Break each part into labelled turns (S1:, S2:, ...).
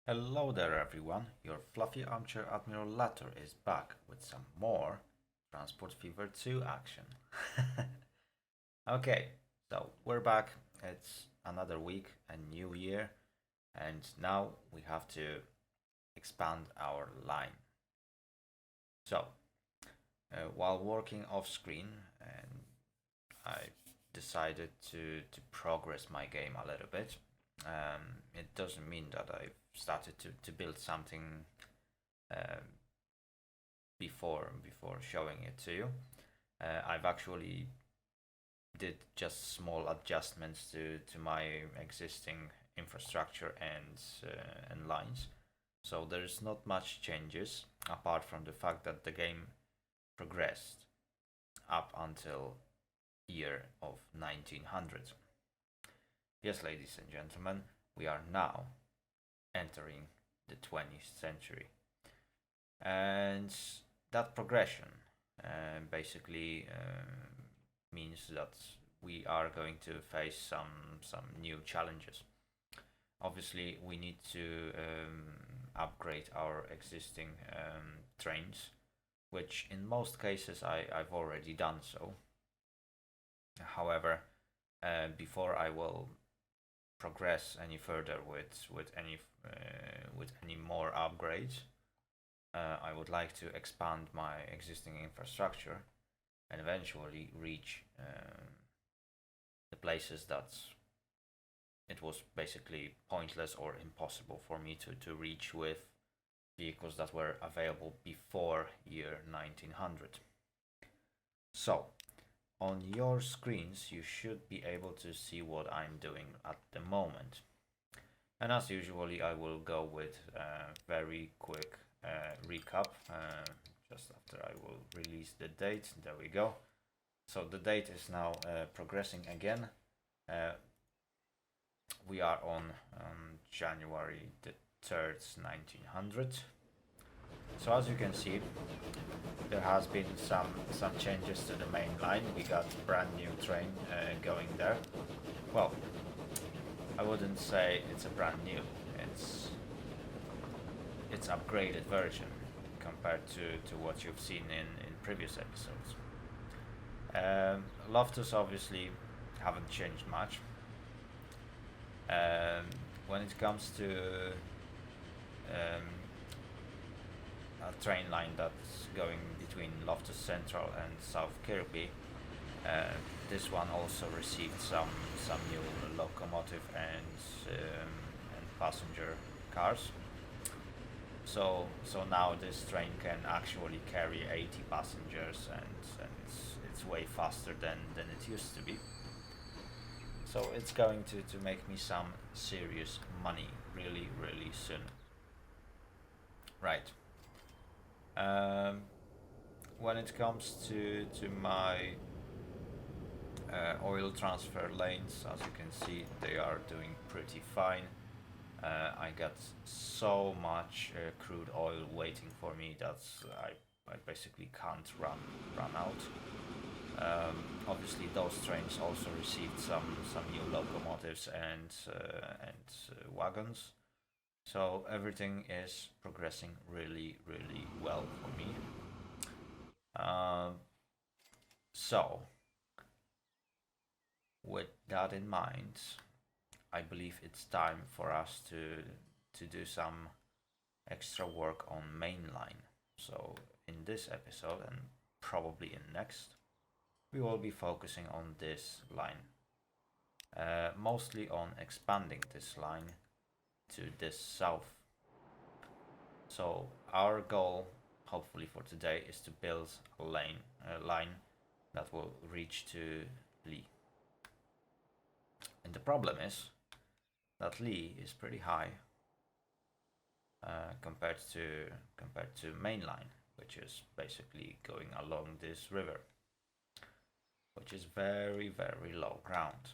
S1: Hello there everyone, your fluffy armchair Admiral Latter is back with some more Transport Fever 2 action. Okay, so we're back, it's another week, a new year, and now we have to expand our line. So, while working off screen, and I decided to progress my game a little bit. It doesn't mean that I've started to build something uh, before showing it to you. I've actually did just small adjustments to my existing infrastructure and lines. So there's not much changes apart from the fact that the game progressed up until year of 1900. Yes, ladies and gentlemen, we are now entering the 20th century. And that progression basically means that we are going to face some new challenges. Obviously, we need to upgrade our existing trains, which in most cases I've already done so. However, before I will progress any further with any more upgrades, I would like to expand my existing infrastructure and eventually reach the places that it was basically pointless or impossible for me to reach with vehicles that were available before year 1900. So, on your screens you should be able to see what I'm doing at the moment. And as usually I will go with a very quick recap just after I will release the date. There we go. So the date is now progressing again. We are on January the 3rd, 1900. So as you can see, there has been some changes to the main line. We got brand new train going there. Well, I wouldn't say it's a brand new. It's it's upgraded version compared to what you've seen in previous episodes. Loftus obviously haven't changed much. When it comes to um, a train line that's going between Loftus Central and South Kirby, this one also received some new locomotive and passenger cars. So now this train can actually carry 80 passengers, and it's way faster than it used to be. So it's going to make me some serious money really soon. Right. Um, when it comes to my oil transfer lanes, as you can see, they are doing pretty fine. I got so much crude oil waiting for me that I basically can't run out. Obviously, those trains also received some new locomotives and wagons. So everything is progressing really well for me. Um, so with that in mind, I believe it's time for us to do some extra work on mainline. So in this episode and probably in next, we will be focusing on this line. Mostly on expanding this line to this south. So our goal, hopefully for today, is to build a line that will reach to Lee. And the problem is that Lee is pretty high compared to mainline, which is basically going along this river, which is very low ground.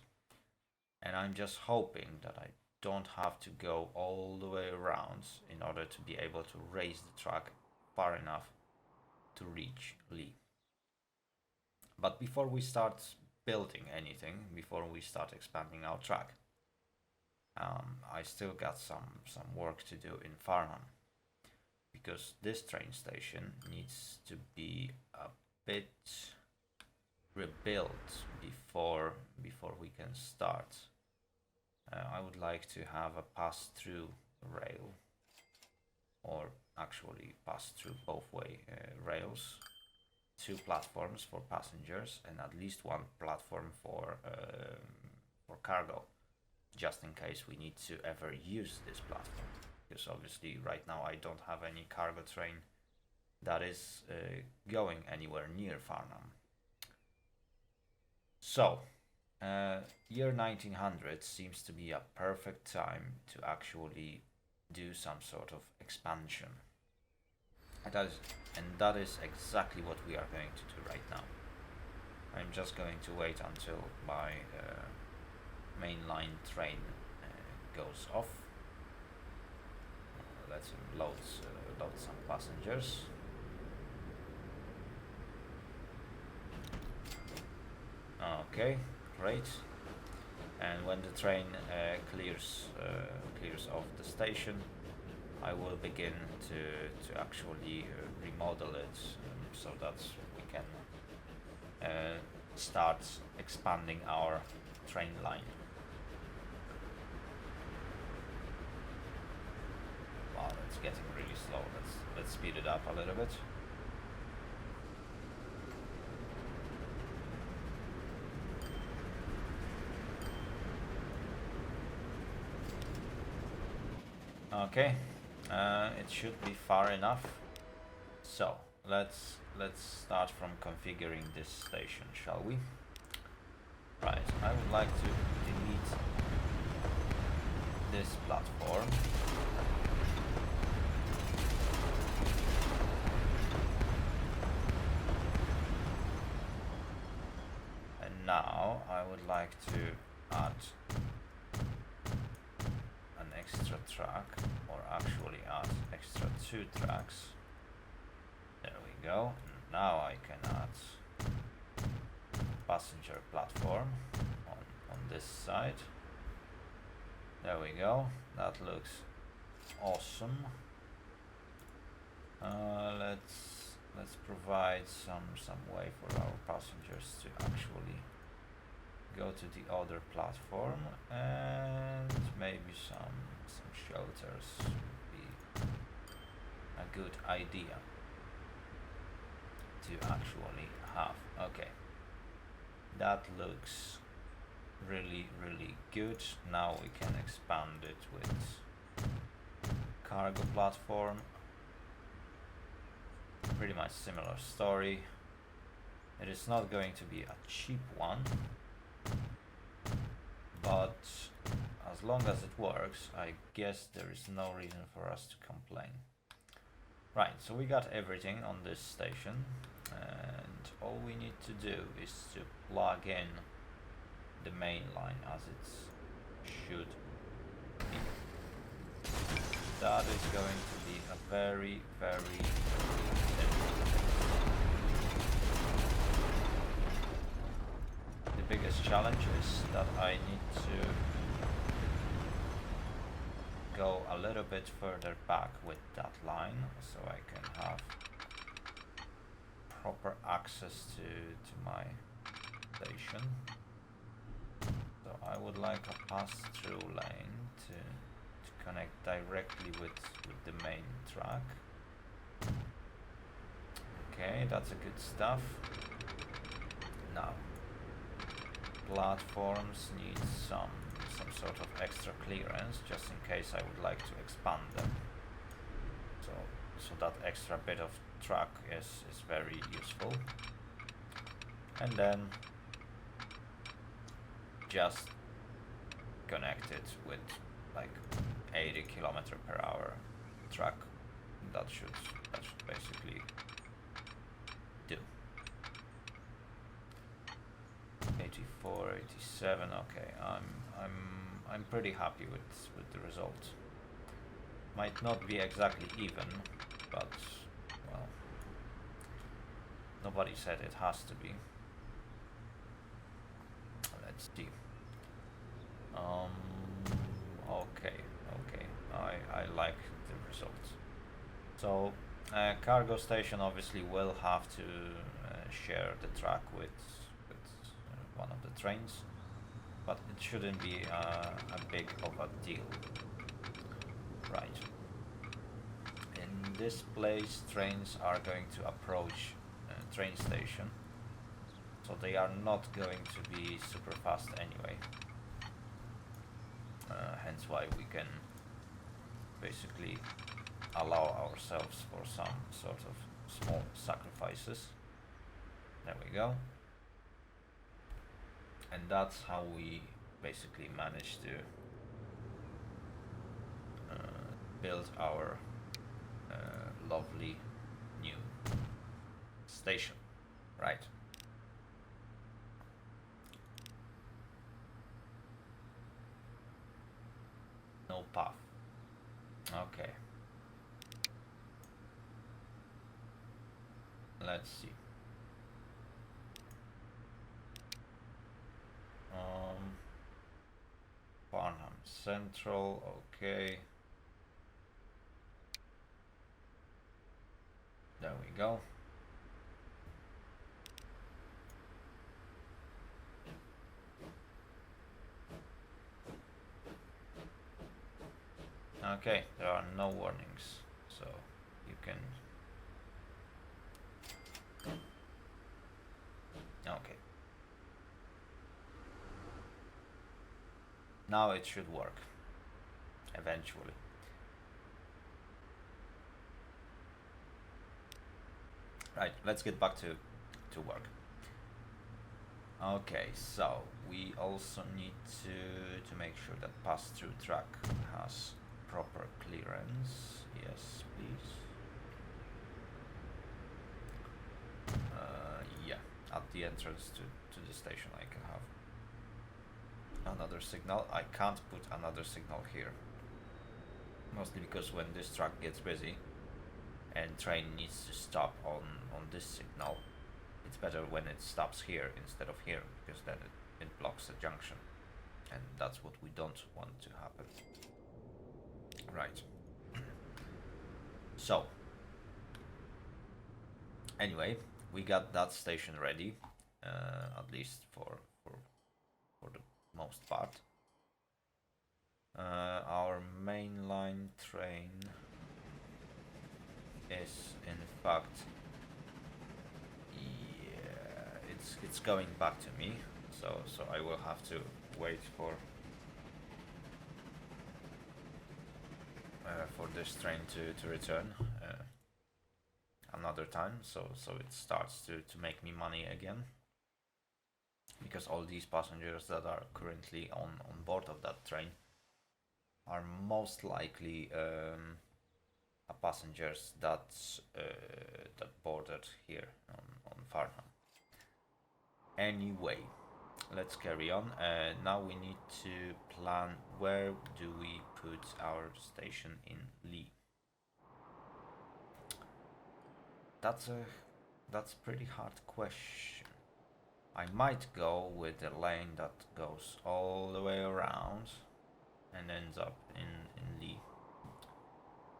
S1: And I'm just hoping that I don't have to go all the way around in order to be able to raise the track far enough to reach Lee. But before we start building anything, before we start expanding our track, I still got some work to do in Farnham because this train station needs to be a bit rebuilt before we can start. I would like to have a pass-through rail, or actually pass through both way rails, 2 platforms for passengers and at least 1 platform for cargo, just in case we need to ever use this platform. Because obviously right now I don't have any cargo train that is going anywhere near Farnham. So, year 1900 seems to be a perfect time to actually do some sort of expansion. And that is exactly what we are going to do right now. I'm just going to wait until my mainline train goes off. Let's load some passengers. Okay, great. And when the train clears off the station, I will begin to actually remodel it so that we can start expanding our train line. Wow, it's getting really slow. Let's speed it up a little bit. Okay, it should be far enough. So let's start from configuring this station, shall we? Right, I would like to delete this platform. And now I would like to add an extra track, or actually add extra 2 tracks. There we go. Now I can add passenger platform on this side. There we go. That looks awesome. Let's provide some way for our passengers to actually go to the other platform, and maybe some shelters would be a good idea to actually have. Okay, that looks really good. Now we can expand it with cargo platform. Pretty much similar story. It is not going to be a cheap one, but as long as it works, I guess there is no reason for us to complain. Right, so we got everything on this station, and all we need to do is to plug in the main line as it should be. That is going to be a very the biggest challenge is that I need to go a little bit further back with that line so I can have proper access to my station. So I would like a pass-through lane to connect directly with the main track. Okay, that's a good stuff. Now, platforms need some sort of extra clearance just in case I would like to expand them. So that extra bit of track is very useful. And then just connect it with like 80 km/h track. That should basically do. 84, 87. Okay, I'm pretty happy with the result. Might not be exactly even, but well, nobody said it has to be. Let's see. So cargo station obviously will have to share the track with one of the trains, but it shouldn't be a big of a deal. Right. In this place, trains are going to approach train station, so they are not going to be super fast anyway. Hence why we can basically allow ourselves for some sort of small sacrifices. There we go. And that's how we basically manage to build our lovely new station, right? No path. Okay. Let's see. Farnham Central, okay. There we go. Okay, there are no warnings, so you can... Okay. Now it should work. Eventually. Right, let's get back to work. Okay, so we also need to make sure that pass-through track has proper clearance. Yes, please. Yeah, at the entrance to the station I can have another signal. I can't put another signal here. Mostly because when this truck gets busy and train needs to stop on this signal, it's better when it stops here instead of here, because then it blocks the junction, and that's what we don't want to happen. Right. So anyway, we got that station ready, at least for the most part. Our mainline train is in fact, yeah, it's going back to me, so I will have to wait for this train to return another time, so it starts to make me money again, because all these passengers that are currently on board of that train are most likely passengers that boarded here on Farnham. Anyway, let's carry on. Now we need to plan where do we put our station in Lee. That's a pretty hard question. I might go with the lane that goes all the way around and ends up in Lee.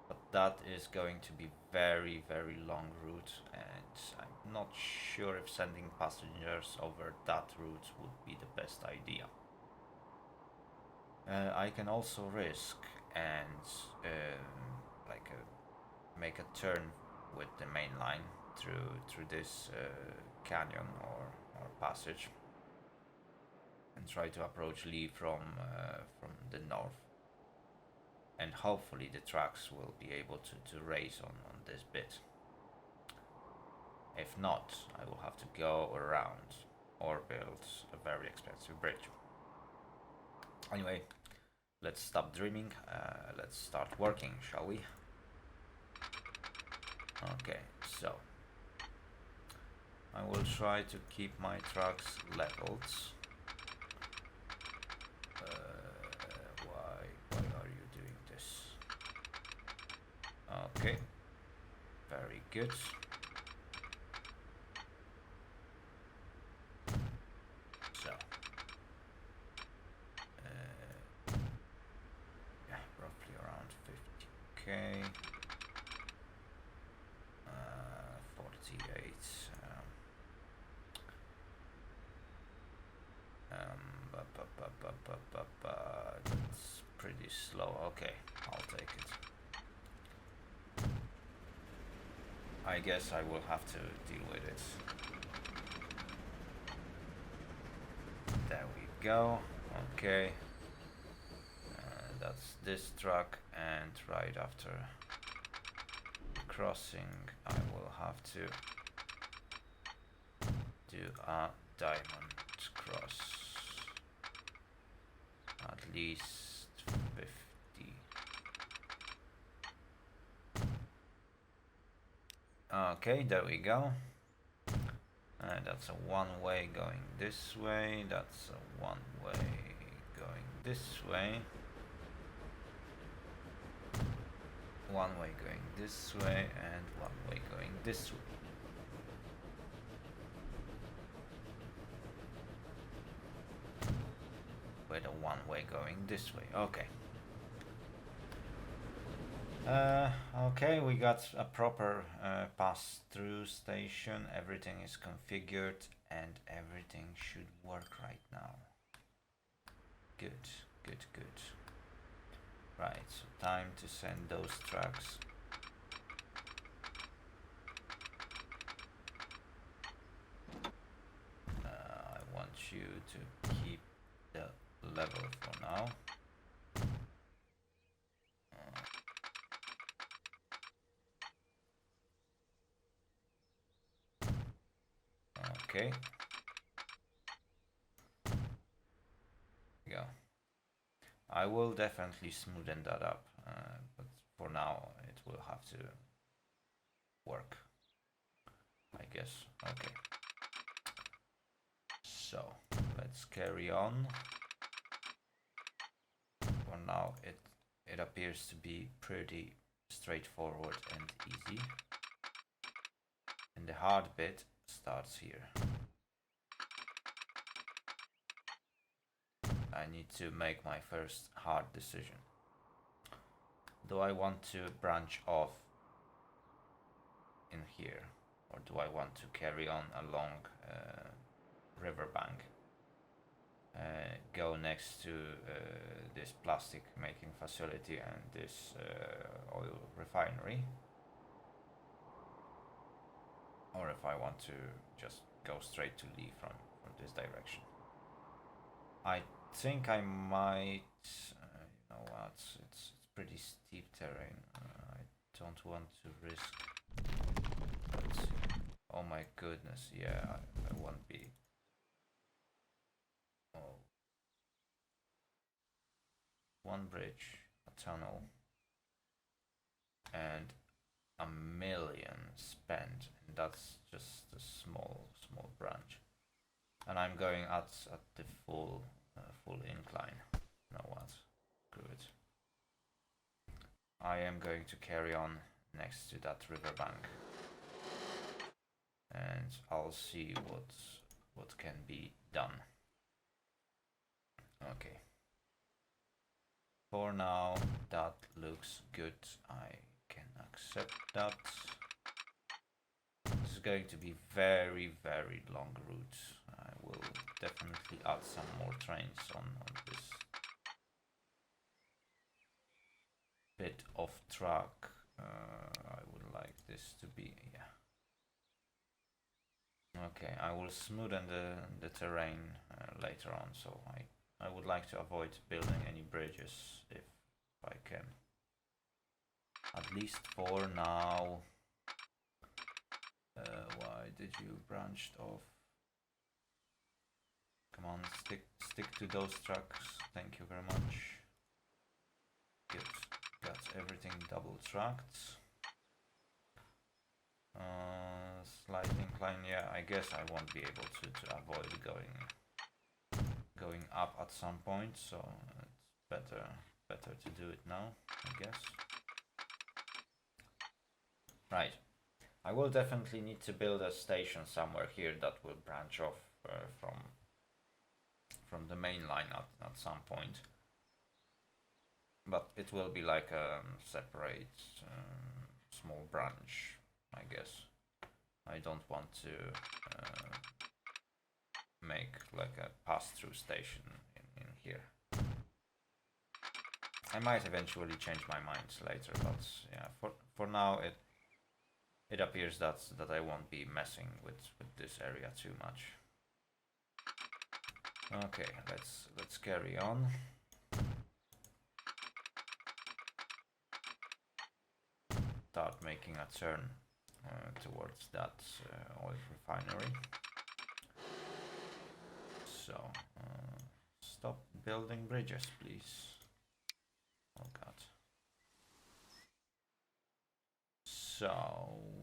S1: But that is going to be very, very long route, and I'm not sure if sending passengers over that route would be the best idea. I can also risk and make a turn with the main line through this canyon or passage, and try to approach Lee from the north. And hopefully the trucks will be able to race on this bit. If not, I will have to go around or build a very expensive bridge. Anyway, let's stop dreaming. Let's start working, shall we? Okay, so I will try to keep my trucks leveled. Why are you doing this? Okay, very good. So, yeah, roughly around 50k. pretty slow. Okay, I'll take it. I guess I will have to deal with it. There we go. Okay. That's this truck, and right after crossing I will have to do a diamond cross. At least 50. Okay, there we go. That's a one-way going this way. That's a one-way going this way. One way going this way and one way going this way. With a one way going this way. Okay. Okay, we got a proper pass-through station. Everything is configured and everything should work right now. Good, good, good. Right, so time to send those trucks. I want you to keep the level for now. Okay. Go. I will definitely smoothen that up, but for now it will have to work, I guess. Okay. So let's carry on. For now it appears to be pretty straightforward and easy. And the hard bit starts here. I need to make my first hard decision. Do I want to branch off in here, or do I want to carry on along riverbank? Go next to this plastic making facility and this oil refinery, or if I want to just go straight to Lee from this direction. I think I might, you know what, it's pretty steep terrain. I don't want to risk. Let's see. Oh my goodness, yeah, I won't be. Oh. One bridge, a tunnel, and a million spent, and that's just a small branch. And I'm going at the full incline. You know what? Good. I am going to carry on next to that riverbank, and I'll see what can be done. Okay. For now, that looks good. I can accept that. This is going to be very long route. I will definitely add some more trains on this bit of track. I would like this to be, yeah. Okay, I will smoothen the terrain later on, so I would like to avoid building any bridges if I can. At least for now. Why did you branch off? Come on, stick to those trucks. Thank you very much. Good. Got everything double tracked. Slight incline, yeah, I guess I won't be able to avoid going up at some point, so it's better to do it now, I guess. Right. I will definitely need to build a station somewhere here that will branch off from the main line at some point. But it will be like a separate small branch, I guess. I don't want to make like a pass-through station in here. I might eventually change my mind later, but yeah, for now it appears that I won't be messing with this area too much. Okay, let's carry on. Start making a turn towards that oil refinery. So stop building bridges, please. Oh god. So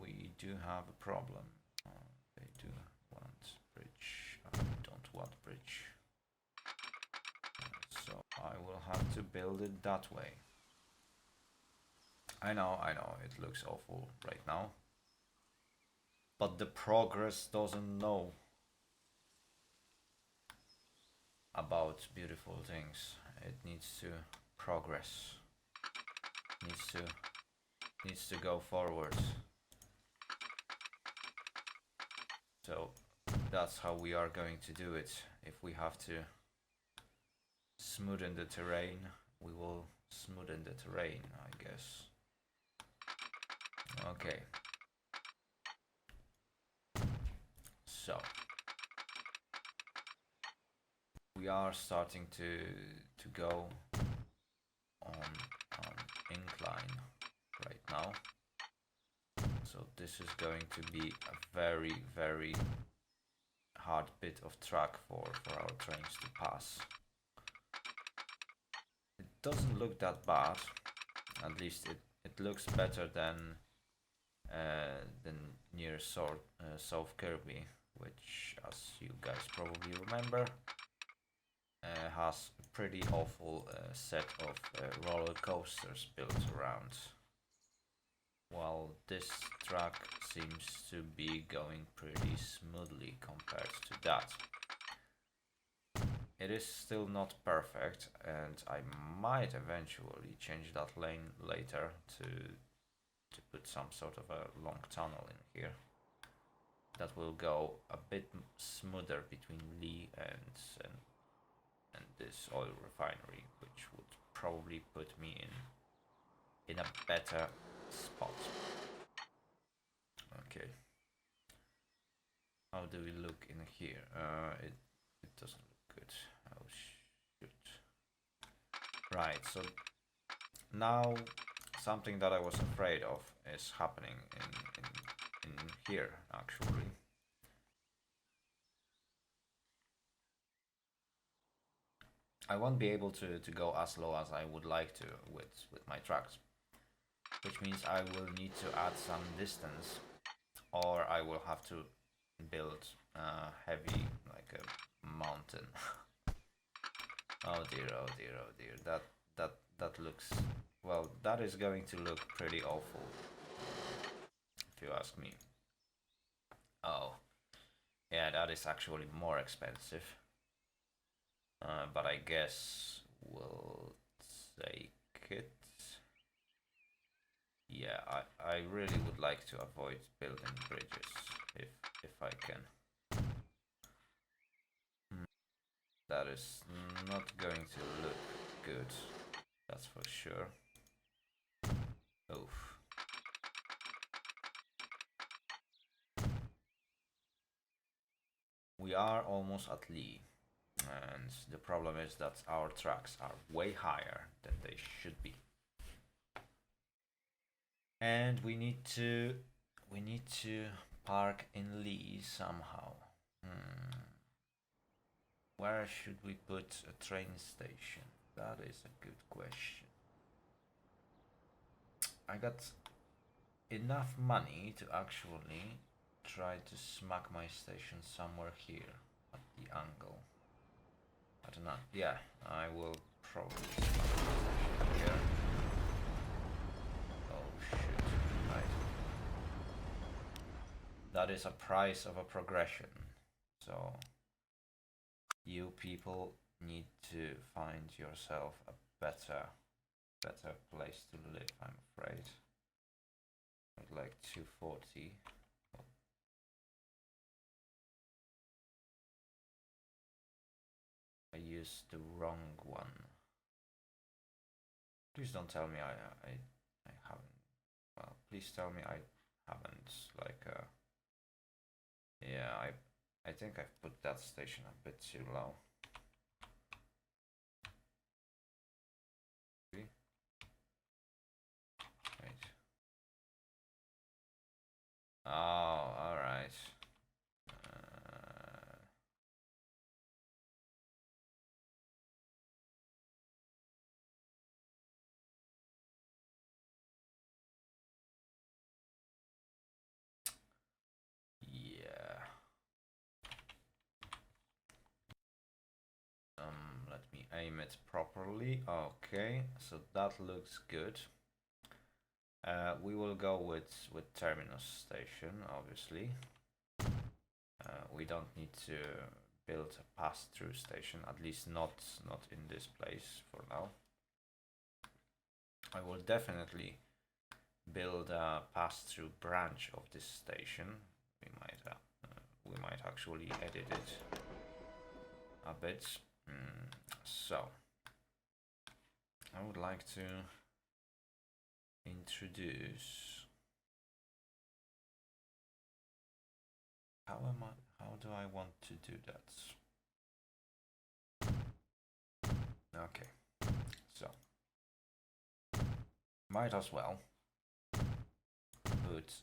S1: we do have a problem. They do want bridge. I don't want bridge. So I will have to build it that way. I know, it looks awful right now. But the progress doesn't know about beautiful things. It needs to progress. Needs to go forward. So that's how we are going to do it. If we have to smoothen the terrain, we will smoothen the terrain, I guess. Okay. So we are starting to go on an incline right now. So this is going to be a very hard bit of track for our trains to pass. It doesn't look that bad. At least it looks better than near South Kirby, which, as you guys probably remember, has a pretty awful set of roller coasters built around. While this track seems to be going pretty smoothly compared to that. It is still not perfect, and I might eventually change that lane later to put some sort of a long tunnel in here that will go a bit smoother between Lee and this oil refinery, which would probably put me in a better spot. Okay. How do we look in here? It doesn't look good. Oh shoot. Right, so now something that I was afraid of is happening in here actually. I won't be able to go as low as I would like to with my tracks, which means I will need to add some distance, or I will have to build heavy, like a mountain. Oh dear, oh dear, oh dear. That looks, well, that is going to look pretty awful, if you ask me. Oh, yeah, that is actually more expensive. But I guess we'll take it. Yeah, I really would like to avoid building bridges if I can. That is not going to look good, that's for sure. Oof. We are almost at Lee, and the problem is that our tracks are way higher than they should be. And we need to park in Lee somehow. Where should we put a train station? That is a good question. I got enough money to actually try to smack my station somewhere here at the angle. I don't know. Yeah, I will probably smack my station here. Oh shit, right. That is a price of a progression. So you people need to find yourself a better place to live, I'm afraid. I'd like 240. I used the wrong one. Please don't tell me I haven't. Well, please tell me I haven't like yeah, I think I've put that station a bit too low. Wait. Oh, all right. Yeah. Let me aim it properly. Okay, so that looks good. We will go with terminus station, obviously. We don't need to build a pass-through station, at least not in this place for now. I will definitely build a pass-through branch of this station. We might actually edit it a bit. So I would like to introduce. How do I want to do that? Okay, so might as well put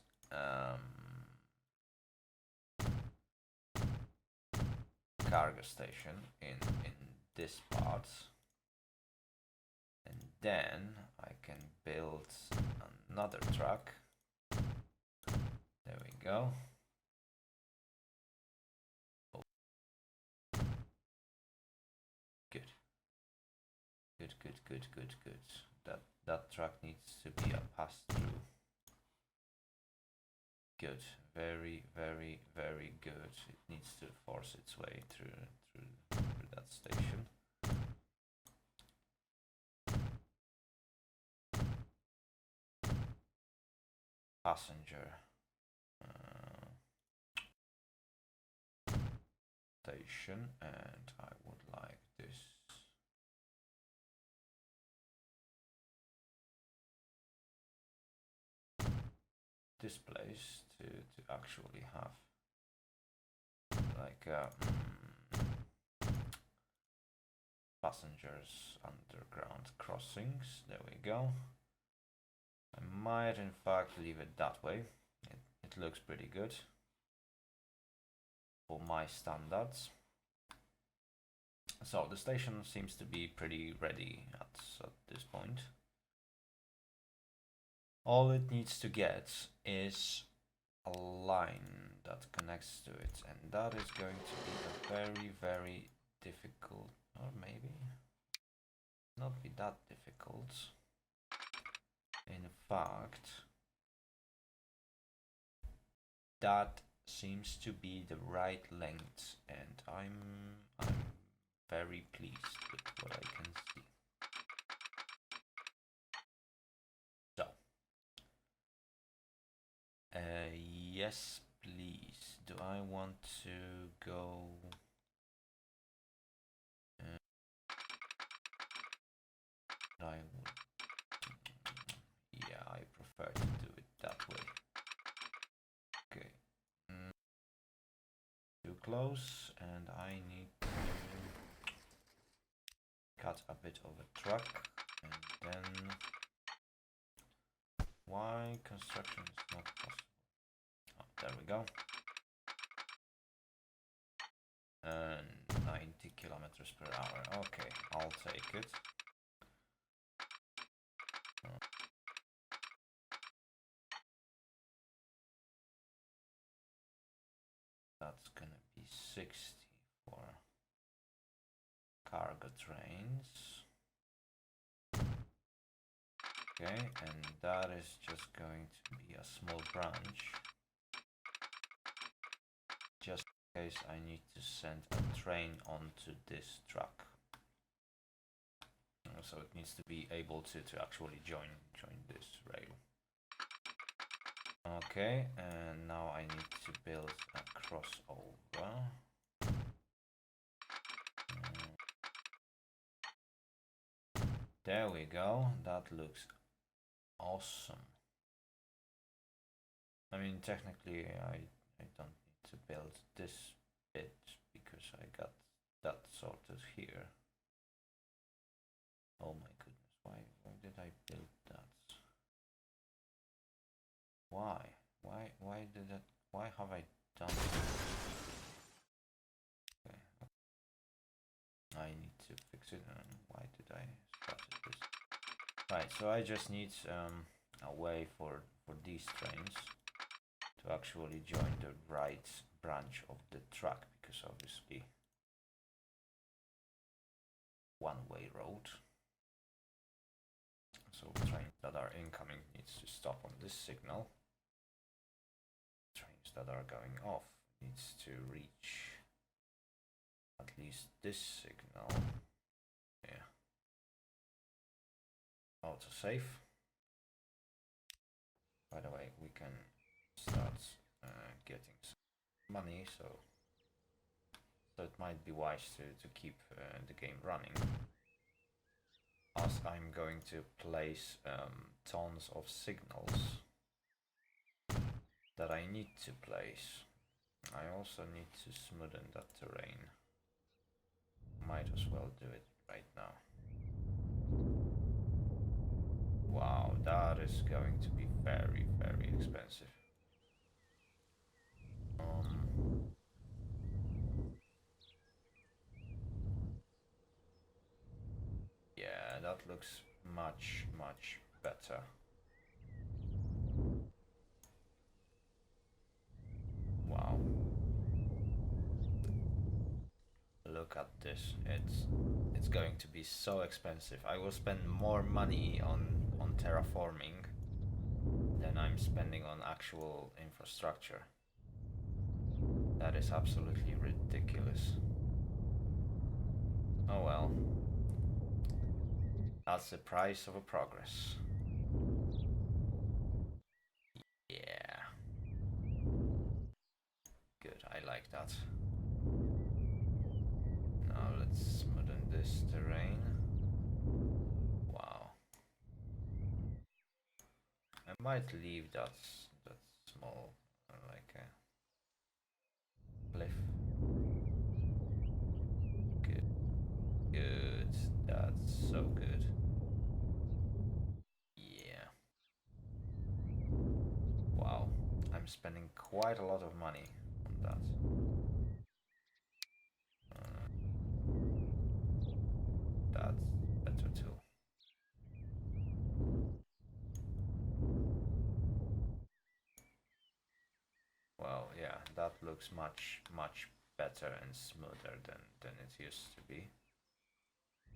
S1: cargo station in this part, and then I can build another truck. There we go. Good. That truck needs to be a pass-through. Good. Very good. It needs to force its way through that station. Passenger station, and I would like this place to actually have like passengers underground crossings. There we go. I might in fact leave it that way. It looks pretty good for my standards. So the station seems to be pretty ready at this point. All it needs to get is a line that connects to it, and that is going to be a very difficult, or maybe not be that difficult. In fact, that seems to be the right length, and I'm very pleased with what I can see. So, yes, please. Do I want to go? I would. Yeah, I prefer to do it that way. Okay. Too close, and I need to cut a bit of a truck, and then why construction is not possible? Oh, there we go. And 90 kilometers per hour. Okay, I'll take it. That's gonna be 60 for cargo trains. Okay, and that is just going to be a small branch. Just in case I need to send a train onto this truck. So it needs to be able to actually join this rail. Okay, and now I need to build a crossover. There we go. That looks awesome. I mean, technically, I don't need to build this bit because I got that sorted here. Oh my goodness, why did I build that? Why? Why have I done that? Okay. I need to fix it, and why did I start this? Right, so I just need a way for these trains to actually join the right branch of the track, because obviously one-way road. So trains that are incoming needs to stop on this signal. Trains that are going off needs to reach at least this signal. Yeah. Autosave. By the way, we can start getting some money, so it might be wise to keep the game running. As I'm going to place tons of signals that I need to place. I also need to smoothen that terrain. Might as well do it right now. Wow, that is going to be very, very expensive. Yeah, that looks much, much better. Wow. Look at this. It's going to be so expensive. I will spend more money on terraforming than I'm spending on actual infrastructure. That is absolutely ridiculous. Oh well. That's the price of a progress. Yeah. Good, I like that. Now let's smoothen this terrain. Wow. I might leave that small, like a cliff. Good. Good. That's so good. Yeah. Wow. I'm spending quite a lot of money on that. That's better too. Well, yeah, that looks much, much better and smoother than it used to be.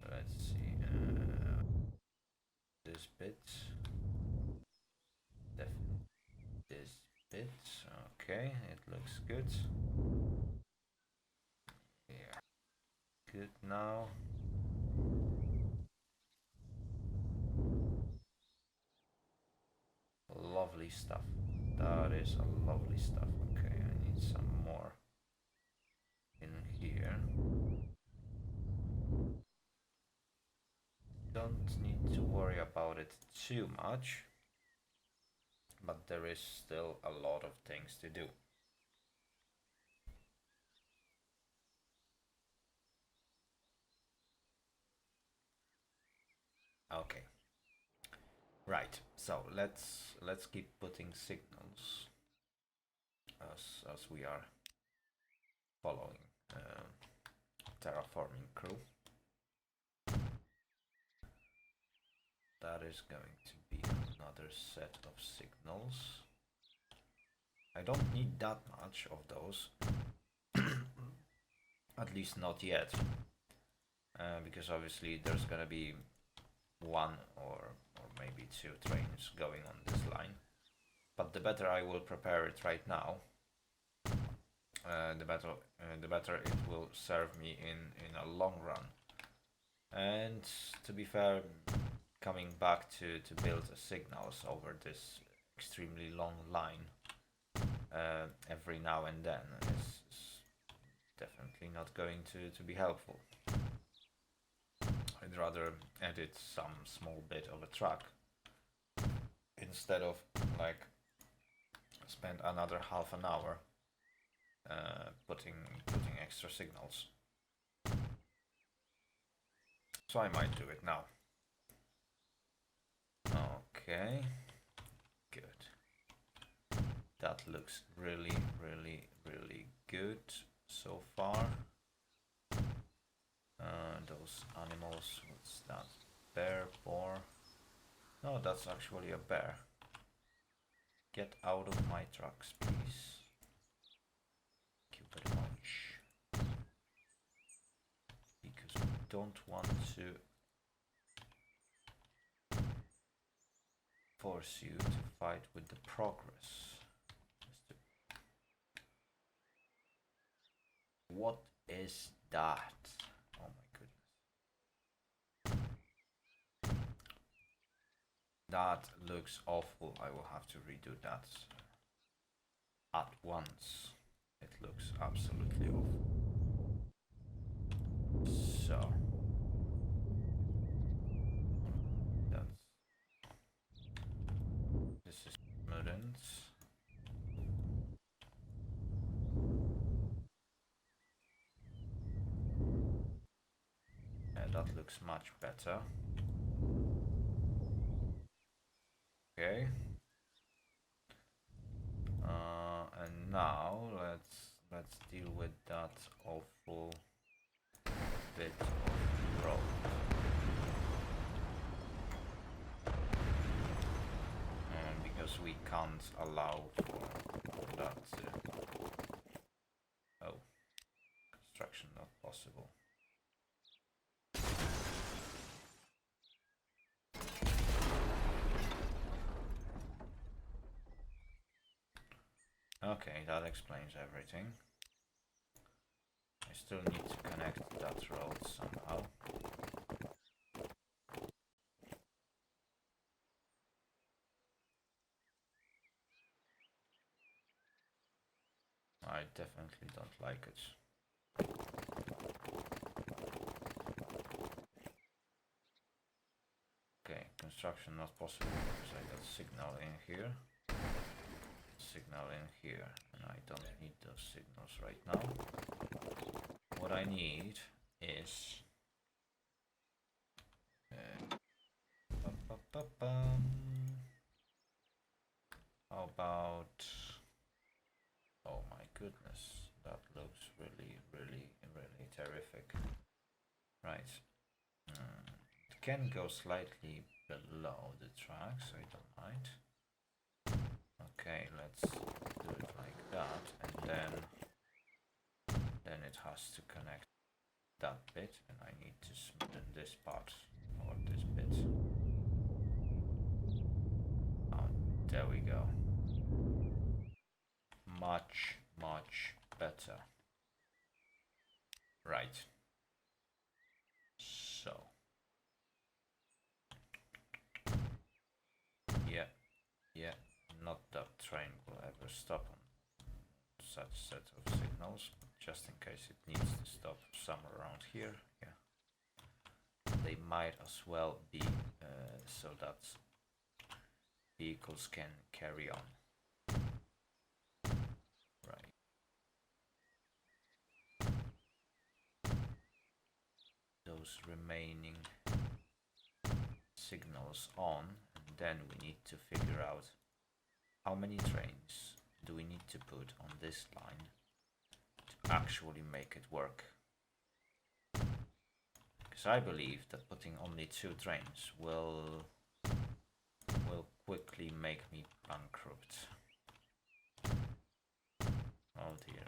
S1: Let's see. This bit. This bit. Okay, it looks good. Yeah. Good now. Lovely stuff. That is a lovely stuff. Okay, I need some more in here. Don't need to worry about it too much, but there is still a lot of things to do. Okay. Right. So let's keep putting signals as we are following terraforming crew. That is going to be another set of signals. I don't need that much of those, at least not yet, because obviously there's gonna be one or maybe two trains going on this line. But the better I will prepare it right now, the better it will serve me in a long run. And to be fair, coming back to build signals over this extremely long line every now and then is definitely not going to be helpful. I'd rather edit some small bit of a track instead of like spend another half an hour putting extra signals. So I might do it now. Okay, good. That looks really good so far. Those animals, what's that? Bear, boar? No, that's actually a bear. Get out of my tracks, please. Thank you very much. Because we don't want to force you to fight with the progress. What is that? Oh my goodness. That looks awful. I will have to redo that at once. It looks absolutely awful. So this is smoothened. And that looks much better. Okay. And now let's deal with that awful bit of road. Because we can't allow for that. Oh, construction not possible. Okay, that explains everything. I still need to connect that road somehow. I definitely don't like it. Okay, construction not possible because I got signal in here. Signal in here, and I don't need those signals right now. What I need is how about, oh my goodness, that looks really terrific. Right, it can go slightly below the tracks, I don't mind. Okay, let's do it like that, and then it has to connect that bit, and I need to smoothen this part or this bit. Oh, there we go. Much better. Right. So yeah, not that train will ever stop on such set of signals, but just in case it needs to stop somewhere around here, yeah. They might as well be so that vehicles can carry on. Right. Those remaining signals on, and then we need to figure out how many trains do we need to put on this line to actually make it work. Because I believe that putting only 2 trains will quickly make me bankrupt. Oh dear.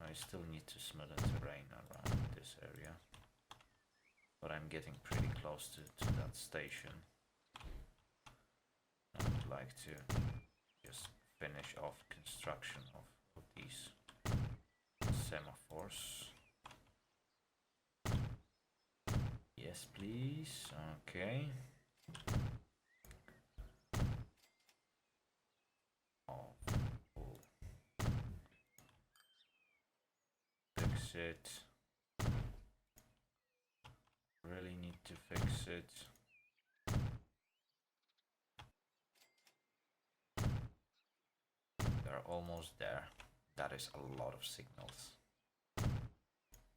S1: I still need to smooth the terrain around this area. But I'm getting pretty close to that station. I would like to just finish off construction of these semaphores. Yes, please. Okay. Fix it. Really need to fix it. They're almost there. That is a lot of signals.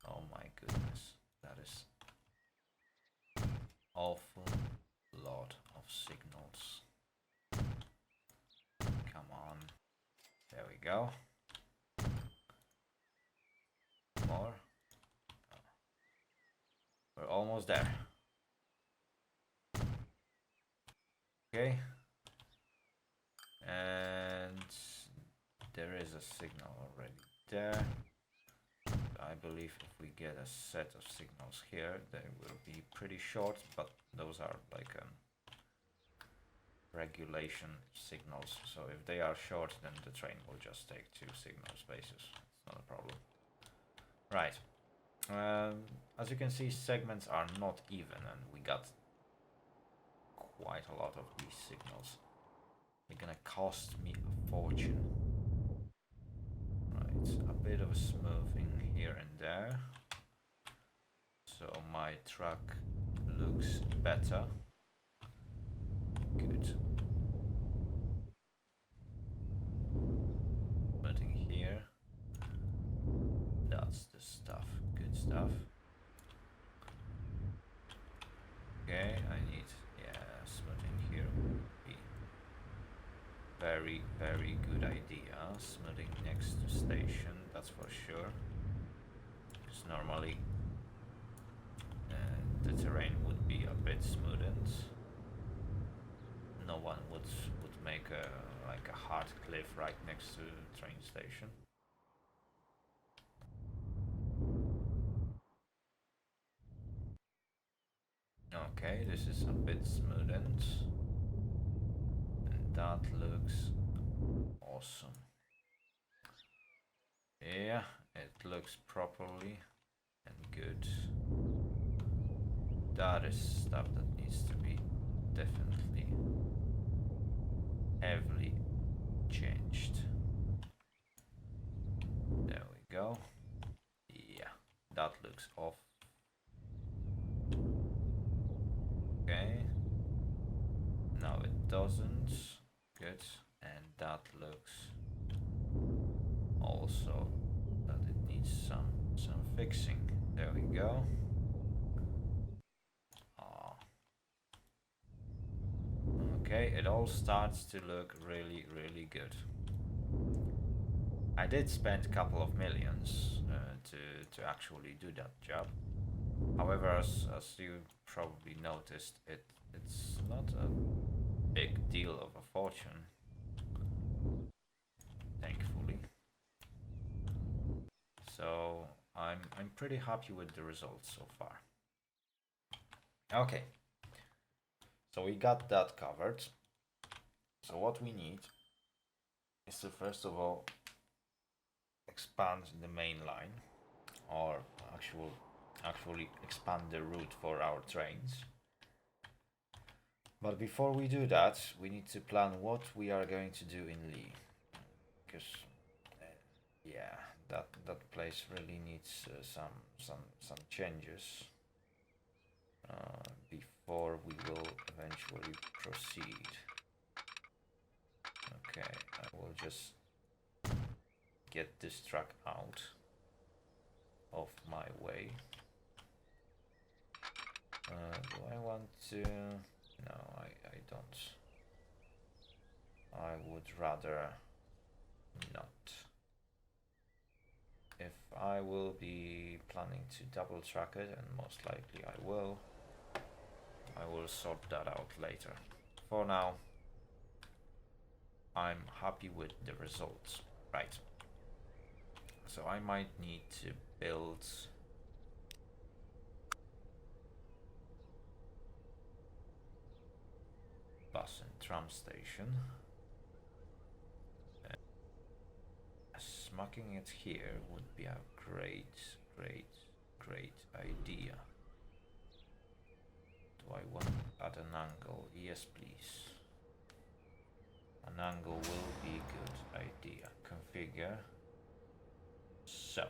S1: Oh my goodness, that is awful lot of signals. Come on, there we go. More. We're almost there. Okay. And there is a signal already there. I believe if we get a set of signals here, they will be pretty short, but those are like regulation signals. So if they are short, then the train will just take 2 signal spaces. It's not a problem. Right. As you can see, segments are not even, and we got quite a lot of these signals. They're gonna cost me a fortune. Right, a bit of smoothing here and there, so my truck looks better. Good. Smoothing here. That's the stuff. Good stuff. Okay, I need, yeah, smoothing here would be very, very good idea. Smoothing next to station, that's for sure. Because normally the terrain would be a bit smoothened. No one would make a like a hard cliff right next to the train station. Okay, this is a bit smoothened, and that looks awesome. Yeah, it looks properly and good. That is stuff that needs to be definitely heavily changed. There we go. Yeah, that looks off. Okay. No, it doesn't. Good. And that looks also that it needs some fixing. There we go. Okay, it all starts to look really, really good. I did spend a couple of millions to actually do that job. However, as you probably noticed, it's not a big deal of a fortune, thankfully. So I'm pretty happy with the results so far. Okay, so we got that covered. So what we need is to first of all expand the main line, or actually expand the route for our trains. But before we do that, we need to plan what we are going to do in Lee, because yeah, that place really needs some changes before we will eventually proceed. Okay, I will just get this truck out of my way. Do I want to? No, I don't. I would rather not. If I will be planning to double track it, and most likely I will sort that out later. For now, I'm happy with the results. Right. So I might need to build bus and tram station. Smacking it here would be a great idea. Do I want at an angle? Yes, please. An angle will be a good idea. Configure. So,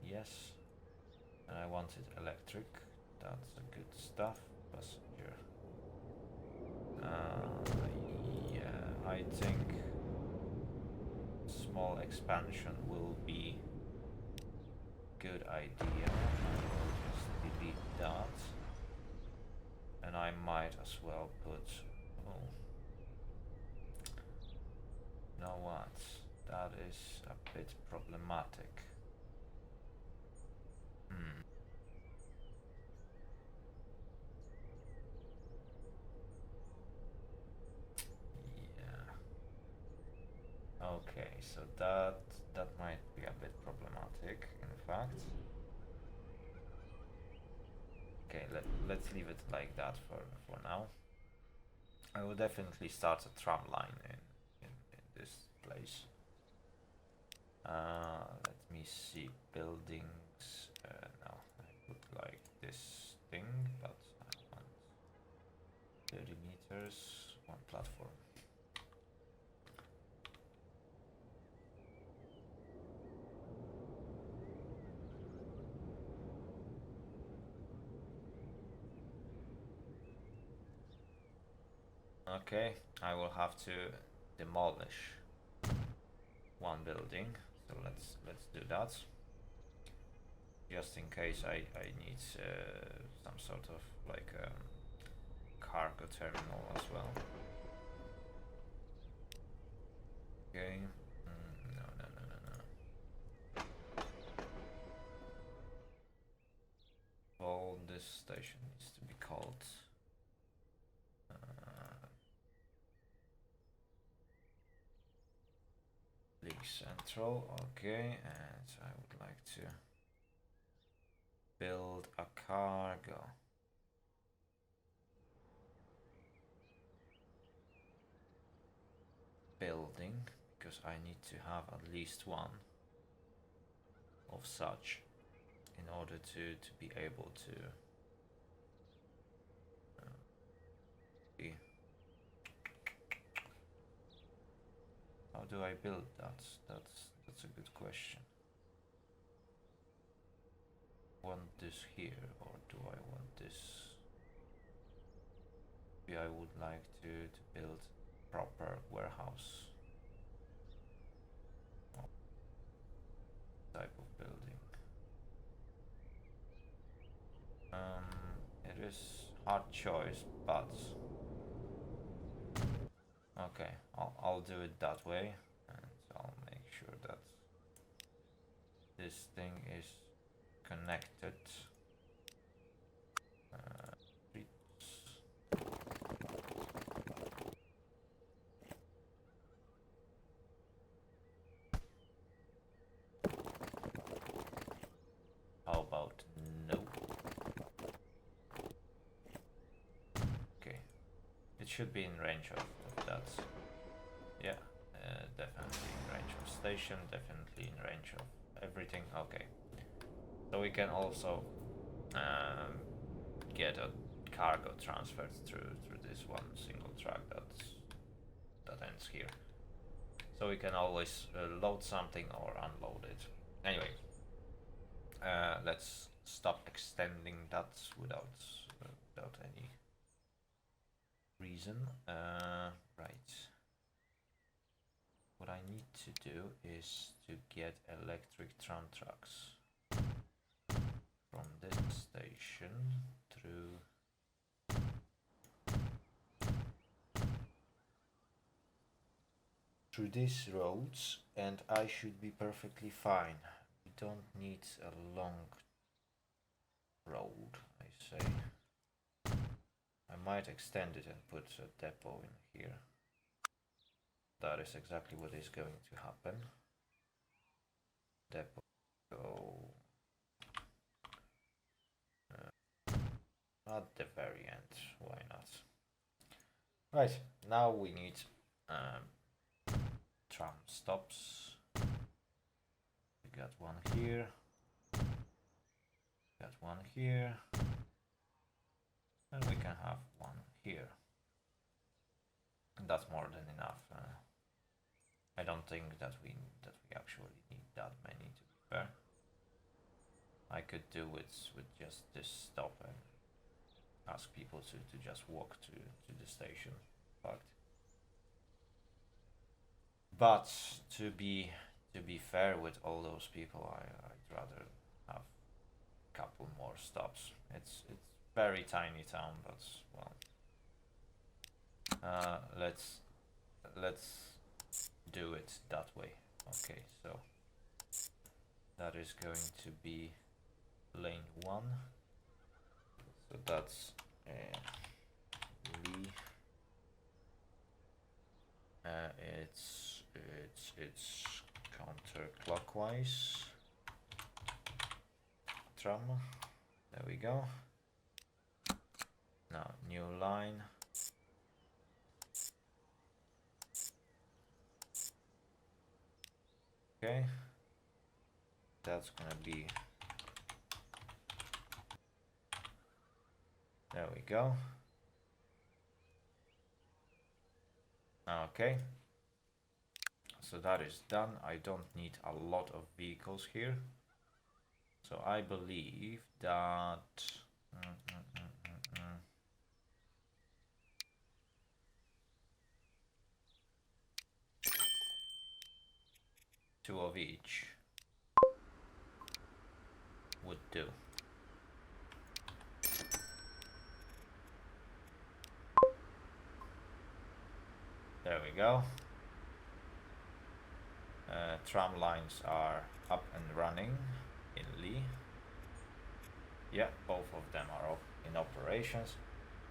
S1: yes, and I want it electric. that's a good stuff. Passenger. Yeah, I think small expansion will be good idea. I will just delete that. And I might as well put, oh, you know what, that is a bit problematic. Yeah. Okay, so that might be a bit problematic, in fact. Okay, let's leave it like that for now. I will definitely start a tram line in this place. Let me see, buildings. No, I would like this thing, but I want 30 meters, one platform. Okay, I will have to demolish one building, so let's do that. Just in case I need some sort of like cargo terminal as well. Okay. No. Well, this station needs to be called League Central. Okay, and I would like to build a cargo. Building, because I need to have at least one of such in order to be able to be. How do I build that? That's a good question. Want this here, or do I want this? Maybe I would like to build proper warehouse type of building. It is hard choice, but okay, I'll do it that way, and I'll make sure that this thing is connected. How about no? Okay, it should be in range of that. Yeah, definitely in range of station, definitely in range of everything. Okay, so we can also get a cargo transferred through this one single track that ends here. So we can always load something or unload it. Anyway, let's stop extending that without any reason. Right. What I need to do is to get electric tram tracks from this station through these roads, and I should be perfectly fine. We don't need a long road, I say. I might extend it and put a depot in here. That is exactly what is going to happen. Depot go at the very end, why not? Right, now we need tram stops. We got one here, got one here, and we can have one here. And that's more than enough. I don't think that we actually need that many, to be fair. I could do with just this stop and ask people to just walk to the station. But to be fair with all those people, I'd rather have a couple more stops. It's very tiny town, but well, let's do it that way. Okay, so that is going to be lane 1. So that's Lee. It's counterclockwise. Tram. There we go. Now new line. Okay. That's gonna be. There we go. Okay. So that is done. I don't need a lot of vehicles here. So I believe that two of each would do. There we go. Tram lines are up and running in Lee. Yeah, both of them are in operations.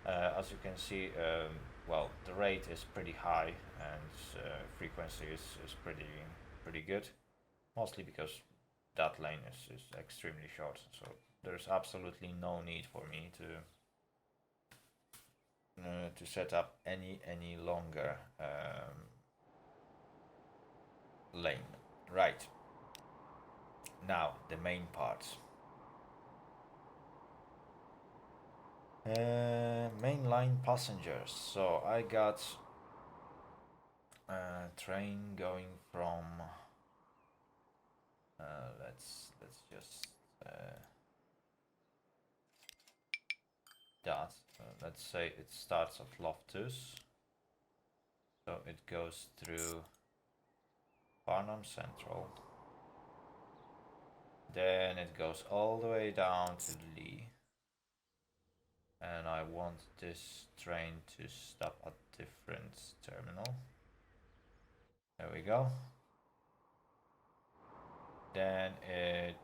S1: As you can see, well, the rate is pretty high and frequency is pretty good. Mostly because that lane is extremely short, so there's absolutely no need for me to set up any longer lane. Right. Now the main parts. Mainline passengers. So I got a train going from. Let's just that. Let's say it starts at Loftus. So it goes through Farnham Central. Then it goes all the way down to Lee. And I want this train to stop at different terminal. There we go. Then it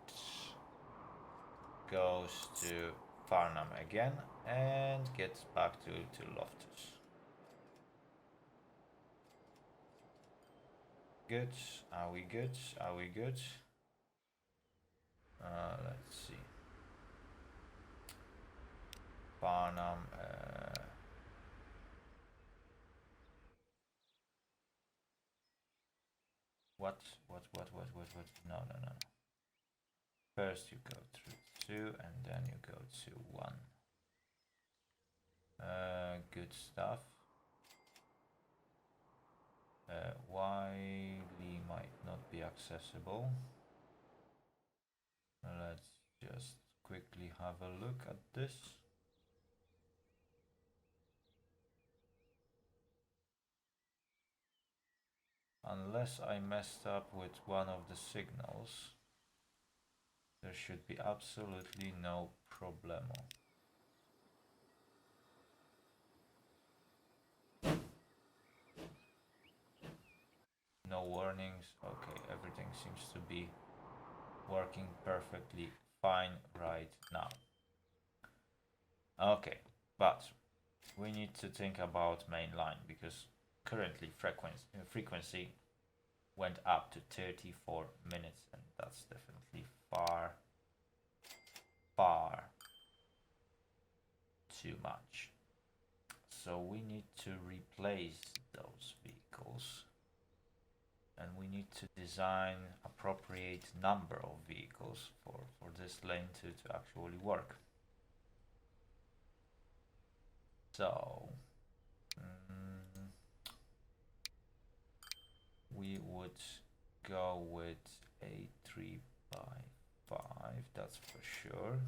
S1: goes to Farnham again and gets back to Loftus. Good. Are we good? Are we good? Let's see. Farnham. What? No. First you go through 2 and then you go to 1. Good stuff. Why Lee might not be accessible. Let's just quickly have a look at this. Unless I messed up with one of the signals, there should be absolutely no problemo. No warnings. Okay, everything seems to be working perfectly fine right now. Okay, but we need to think about mainline because currently frequency went up to 34 minutes and that's definitely far too much. So we need to replace those vehicles and we need to design appropriate number of vehicles for this lane to actually work. So we would go with a 3x5, that's for sure.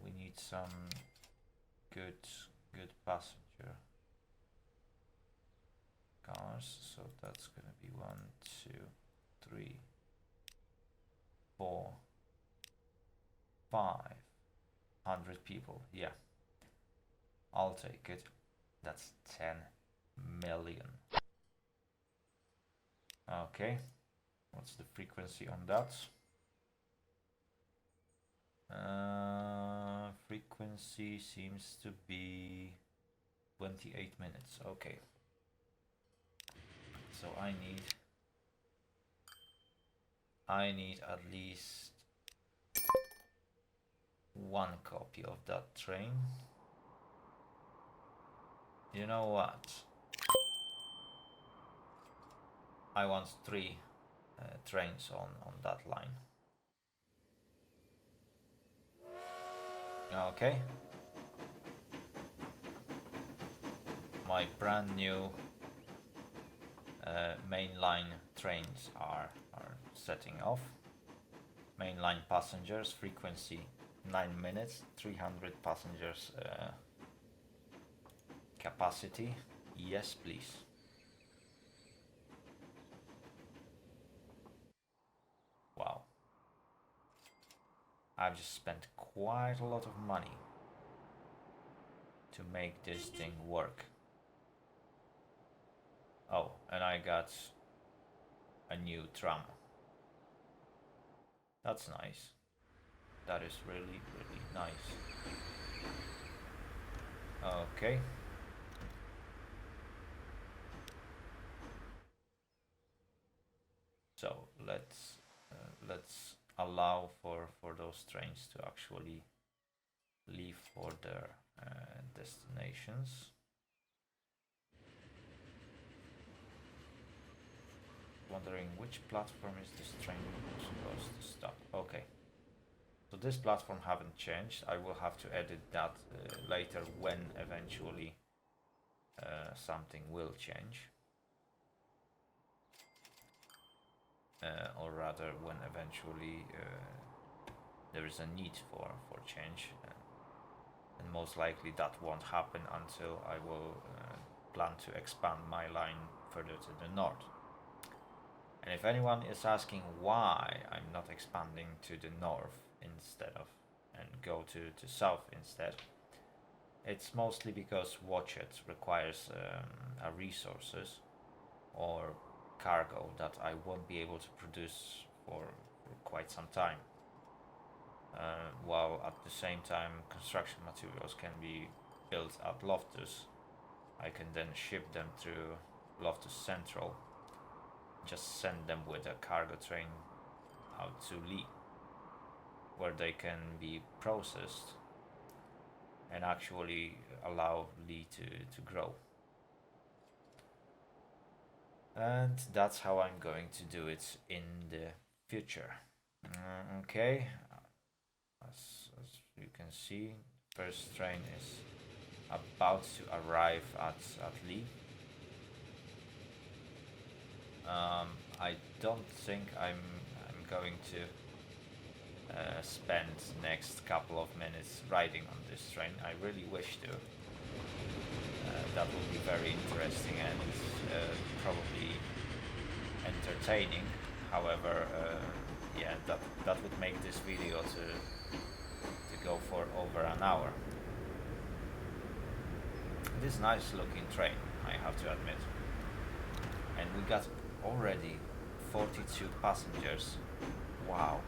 S1: We need some good passenger cars. So that's gonna be 1, 2, 3, 4, 500 people. Yeah, I'll take it. That's 10 million. Okay, what's the frequency on that? Frequency seems to be 28 minutes. Okay, so I need at least one copy of that train. You know what? I want 3 trains on that line. Okay. My brand new mainline trains are setting off. Mainline passengers, frequency 9 minutes, 300 passengers capacity. Yes, please. Wow. I've just spent quite a lot of money to make this thing work. Oh, and I got a new tram. That's nice. That is really, really nice. Okay. So let's allow for those trains to actually leave for their destinations. Wondering which platform is this train supposed to stop. Okay, so this platform haven't changed. I will have to edit that later when eventually something will change, or rather when eventually there is a need for change, and most likely that won't happen until I will plan to expand my line further to the north. And if anyone is asking why I'm not expanding to the north instead of, and go to south instead, it's mostly because Watchet requires resources or cargo that I won't be able to produce for quite some time. While at the same time construction materials can be built at Loftus, I can then ship them through Loftus Central, just send them with a cargo train out to Lee, where they can be processed and actually allow Lee to grow. And that's how I'm going to do it in the future. Okay, as you can see, first train is about to arrive at Lee. I don't think I'm going to spend next couple of minutes riding on this train. I really wish to. That would be very interesting and probably entertaining. However, yeah, that would make this video to go for over an hour. It is nice looking train, I have to admit. And we got already 42 passengers. Wow.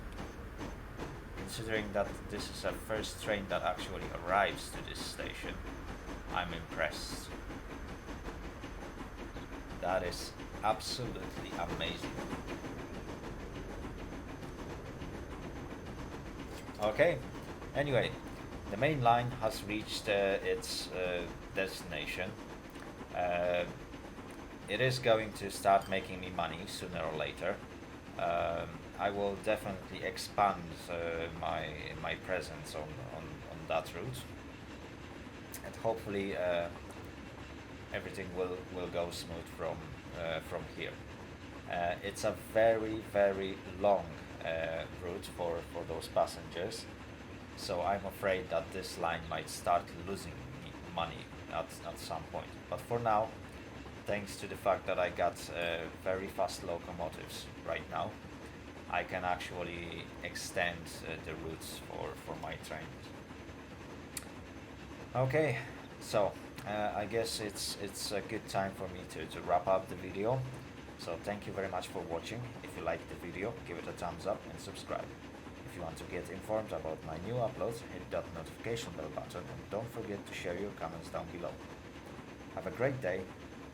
S1: Considering that this is a first train that actually arrives to this station, I'm impressed. That is absolutely amazing. Okay, anyway, the main line has reached its destination. It is going to start making me money sooner or later. I will definitely expand my presence on that route, and hopefully everything will go smooth from here. It's a very long route for those passengers, so I'm afraid that this line might start losing money at some point. But for now, thanks to the fact that I got very fast locomotives right now, I can actually extend the routes for my trains. Okay, so I guess it's a good time for me to wrap up the video. So thank you very much for watching. If you liked the video, give it a thumbs up and subscribe. If you want to get informed about my new uploads, hit that notification bell button and don't forget to share your comments down below. Have a great day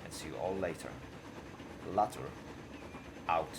S1: and see you all later. Later. Out.